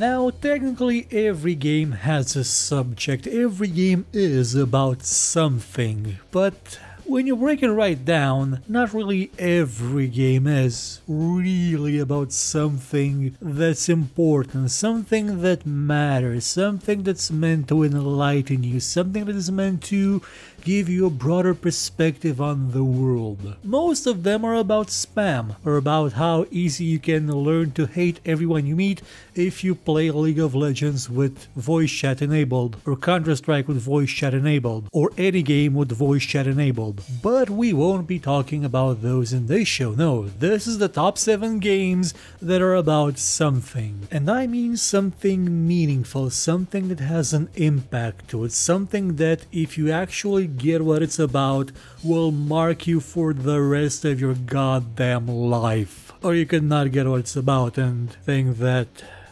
Now, technically every game has a subject, every game is about something, but when you break it right down, not really every game is really about something that's important, something that matters, something that's meant to enlighten you, something that is meant to give you a broader perspective on the world. Most of them are about spam, or about how easy you can learn to hate everyone you meet if you play League of Legends with voice chat enabled, or Counter-Strike with voice chat enabled, or any game with voice chat enabled. But we won't be talking about those in this show, no, this is the top 7 games that are about something. And I mean something meaningful, something that has an impact to it, something that if you actually get what it's about will mark you for the rest of your goddamn life. Or you could not get what it's about and think that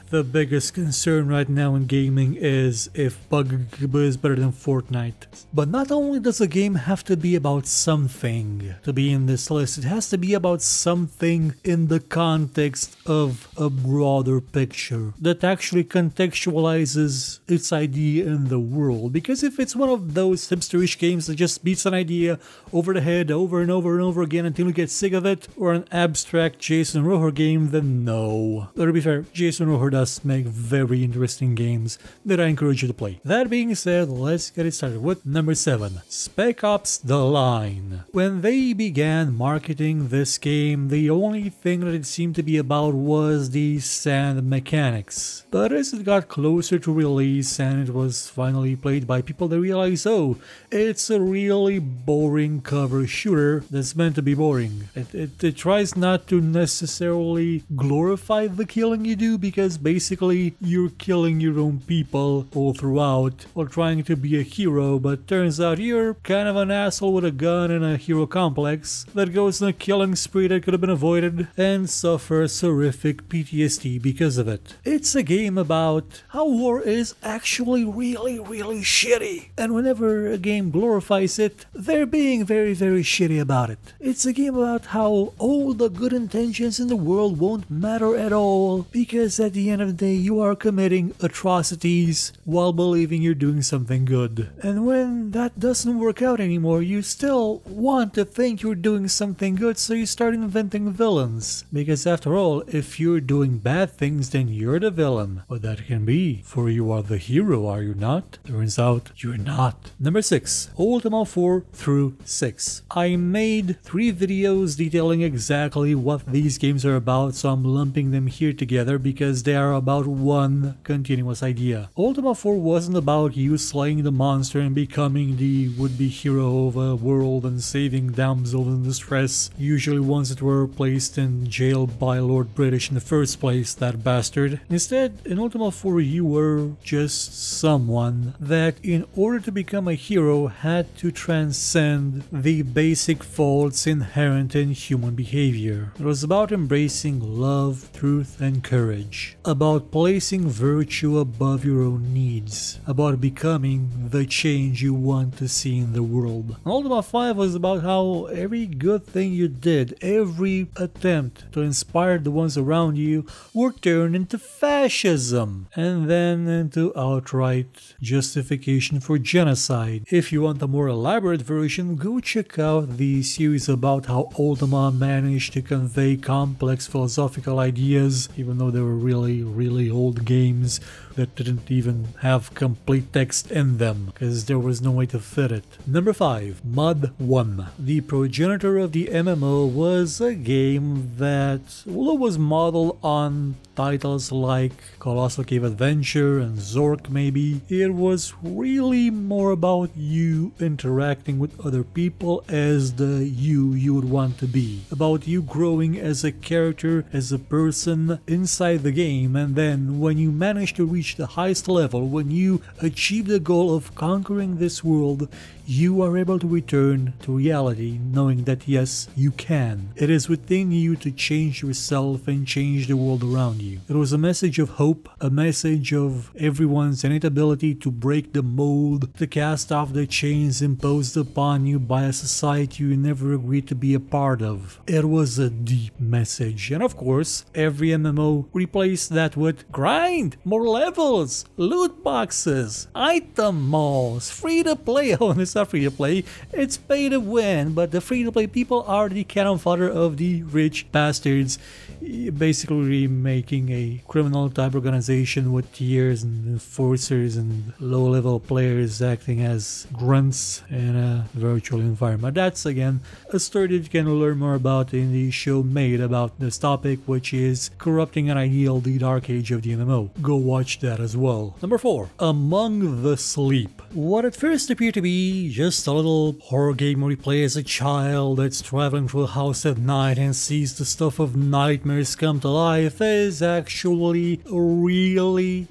the biggest concern right now in gaming is if PUBG is better than Fortnite. But not only does a game have to be about something to be in this list, it has to be about something in the context of a broader picture that actually contextualizes its idea in the world. Because if it's one of those hipsterish games that just beats an idea over the head over and over and over again until you get sick of it, or an abstract Jason Rohrer game, then no. But to be fair, Jason Rohrer does make very interesting games that I encourage you to play. That being said, let's get it started with number 7, Spec Ops: The Line. When they began marketing this game, the only thing that it seemed to be about was the sand mechanics. But as it got closer to release and it was finally played by people, they realized, oh, it's a really boring cover shooter that's meant to be boring. It tries not to necessarily glorify the killing you do, because basically you're killing your own people all throughout while trying to be a hero, but turns out you're kind of an asshole with a gun and a hero complex that goes on a killing spree that could have been avoided and suffers horrific PTSD because of it. It's a game about how war is actually really shitty, and whenever a game glorifies it, they're being very shitty about it. It's a game about how all the good intentions in the world won't matter at all, because at the end of the day you are committing atrocities while believing you're doing something good. And when that doesn't work out anymore, you still want to think you're doing something good, so you start inventing villains. Because after all, if you're doing bad things, then you're the villain. But that can be, for you are the hero, are you not? Turns out you're not. Number 6, Ultima 4 through 6. I made 3 videos detailing exactly what these games are about, so I'm lumping them here together because they are about one continuous idea. Ultima 4 wasn't about you slaying the monster and becoming the would-be hero of a world and saving damsels in distress, usually ones that were placed in jail by Lord British in the first place, that bastard. Instead, in Ultima 4 you were just someone that, in order to become a hero, had to transcend the basic faults inherent in human behavior. It was about embracing love, truth, and courage, about placing virtue above your own needs, about becoming the change you want to see in the world. Ultima 5 was about how every good thing you did, every attempt to inspire the ones around you, were turned into fascism, and then into outright justification for genocide. If you want a more elaborate version, go check out the series about how Ultima managed to convey complex philosophical ideas, even though they were really old games that didn't even have complete text in them, because there was no way to fit it. Number 5, Mod 1. The progenitor of the MMO was a game that, although was modeled on titles like Colossal Cave Adventure and Zork maybe, it was really more about you interacting with other people as the you would want to be. About you growing as a character, as a person inside the game, and then when you manage to reach the highest level, when you achieve the goal of conquering this world, you are able to return to reality, knowing that yes, you can. It is within you to change yourself and change the world around you. It was a message of hope, a message of everyone's innate ability to break the mold, to cast off the chains imposed upon you by a society you never agreed to be a part of. It was a deep message, and of course, every MMO replaced that with grind, more levels, loot boxes, item malls, free to play. Oh, it's not free to play, it's pay to win, but the free to play people are the cannon fodder of the rich bastards, basically remaking a criminal type organization with tiers and enforcers and low level players acting as grunts in a virtual environment. That's again a story that you can learn more about in the show made about this topic, which is Corrupting an Ideal, the Dark Age of the MMO. Go watch that as well. Number 4. Among the Sleep. What at first appeared to be just a little horror game where you play as a child that's traveling through a house at night and sees the stuff of nightmares come to life is actually a really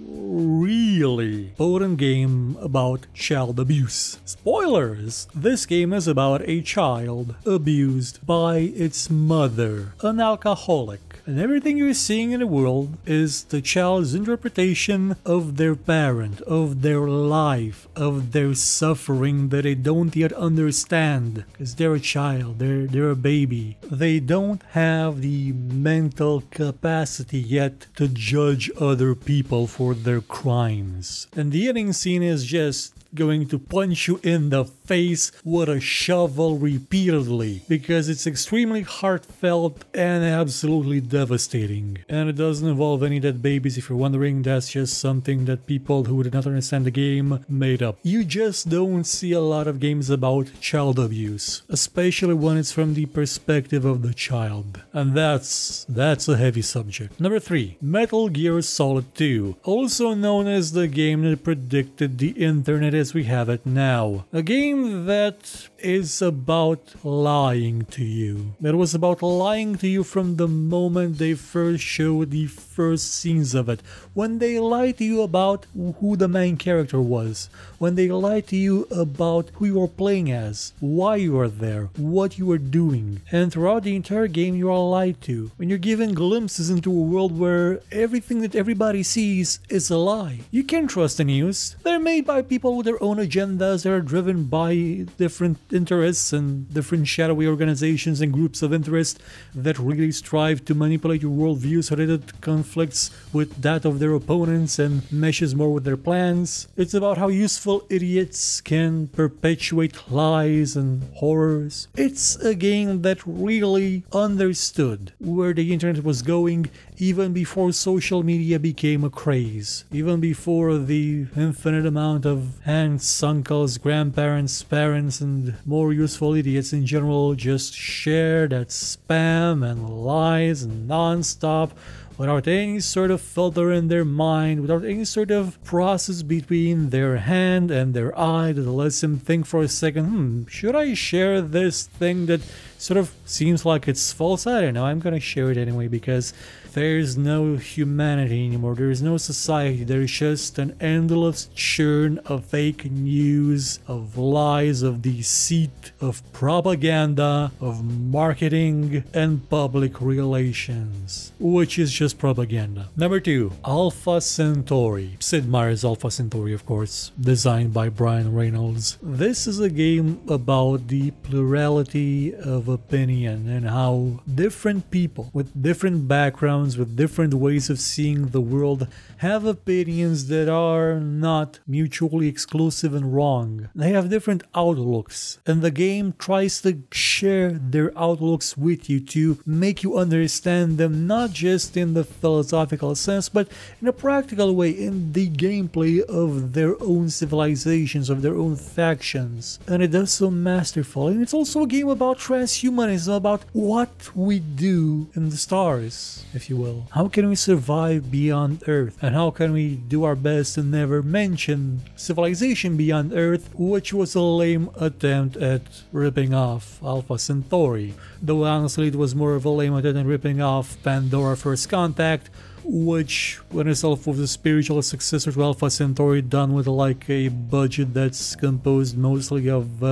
potent game about child abuse. Spoilers! This game is about a child abused by its mother, an alcoholic. And everything you're seeing in the world is the child's interpretation of their parent, of their life, of their suffering that they don't yet understand. Because they're a child, they're a baby. They don't have the mental capacity yet to judge other people for their crimes. And the ending scene is just going to punch you in the face with a shovel repeatedly, because it's extremely heartfelt and absolutely devastating. And it doesn't involve any dead babies. If you're wondering, that's just something that people who did not understand the game made up. You just don't see a lot of games about child abuse, especially when it's from the perspective of the child. And that's a heavy subject. Number 3. Metal Gear Solid 2, also known as the game that predicted the internet as we have it now. A game that is about lying to you. It was about lying to you from the moment they first showed the first scenes of it. When they lied to you about who the main character was. When they lied to you about who you were playing as, why you were there, what you were doing. And throughout the entire game you are lied to. When you're given glimpses into a world where everything that everybody sees is a lie. You can't trust the news. They're made by people with their own agendas that are driven by different interests and different shadowy organizations and groups of interest that really strive to manipulate your worldview so that it conflicts with that of their opponents and meshes more with their plans. It's about how useful idiots can perpetuate lies and horrors. It's a game that really understood where the internet was going even before social media became a craze, even before the infinite amount of aunts, uncles, grandparents, parents, and more useful idiots in general just share that spam and lies and non-stop without any sort of filter in their mind, without any sort of process between their hand and their eye that lets them think for a second, should I share this thing that sort of seems like it's false? I don't know, I'm gonna share it anyway because there's no humanity anymore, there's no society, there's just an endless churn of fake news, of lies, of deceit, of propaganda, of marketing, and public relations, which is just propaganda. Number 2, Alpha Centauri. Sid Meier's Alpha Centauri, of course, designed by Brian Reynolds. This is a game about the plurality of opinion and how different people with different backgrounds, with different ways of seeing the world, have opinions that are not mutually exclusive and wrong. They have different outlooks, and the game tries to share their outlooks with you to make you understand them, not just in the philosophical sense, but in a practical way, in the gameplay of their own civilizations, of their own factions. And it does so masterfully. And it's also a game about transhumanism, about what we do in the stars, if you will. How can we survive beyond Earth? And how can we do our best to never mention civilization beyond Earth, which was a lame attempt at ripping off Alpha Centauri. Though honestly it was more of a lame attempt at ripping off Pandora First Contact, which when itself was a spiritual successor to Alpha Centauri, done with like a budget that's composed mostly of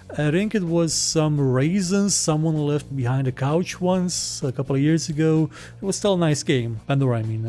I think it was some raisins someone left behind the couch once a couple of years ago. It was still a nice game. Pandora, I mean,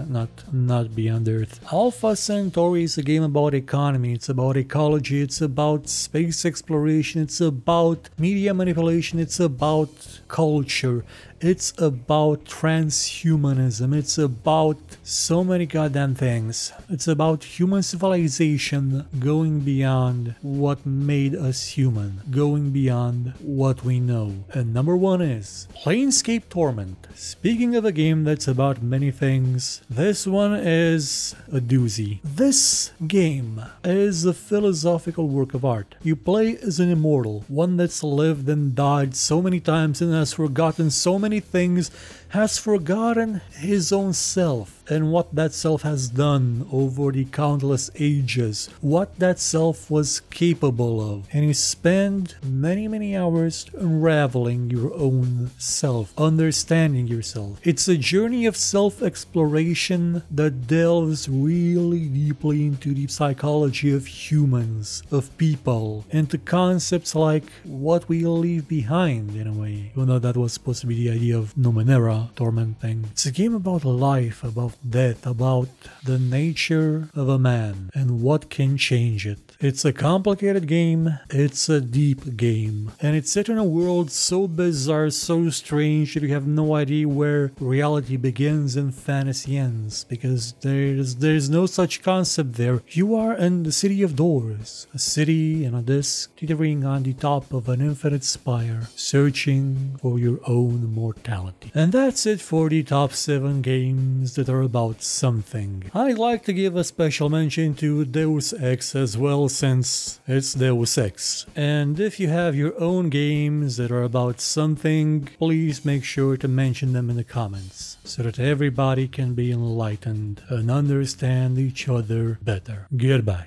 not Beyond Earth. Alpha Centauri is a game about economy, it's about ecology, it's about space exploration, it's about media manipulation, it's about culture. It's about transhumanism. It's about so many goddamn things. It's about human civilization going beyond what made us human, going beyond what we know. And number one is Planescape Torment. Speaking of a game that's about many things, this one is a doozy. This game is a philosophical work of art. You play as an immortal, one that's lived and died so many times and has forgotten so many things, has forgotten his own self and what that self has done over the countless ages, what that self was capable of. And you spend many hours unraveling your own self, understanding yourself. It's a journey of self-exploration that delves really deeply into the psychology of humans, of people, into concepts like what we leave behind in a way. Even though that was supposed to be the idea of Numenera, Torment thing. It's a game about life, about death, about the nature of a man and what can change it. It's a complicated game, it's a deep game, and it's set in a world so bizarre, so strange that you have no idea where reality begins and fantasy ends, because there's no such concept there. You are in the City of Doors, a city and a disc teetering on the top of an infinite spire, searching for your own mortality. And that's it for the top 7 games that are about something. I'd like to give a special mention to Deus Ex as well, since it's Deus Ex. And if you have your own games that are about something, please make sure to mention them in the comments, so that everybody can be enlightened and understand each other better. Goodbye.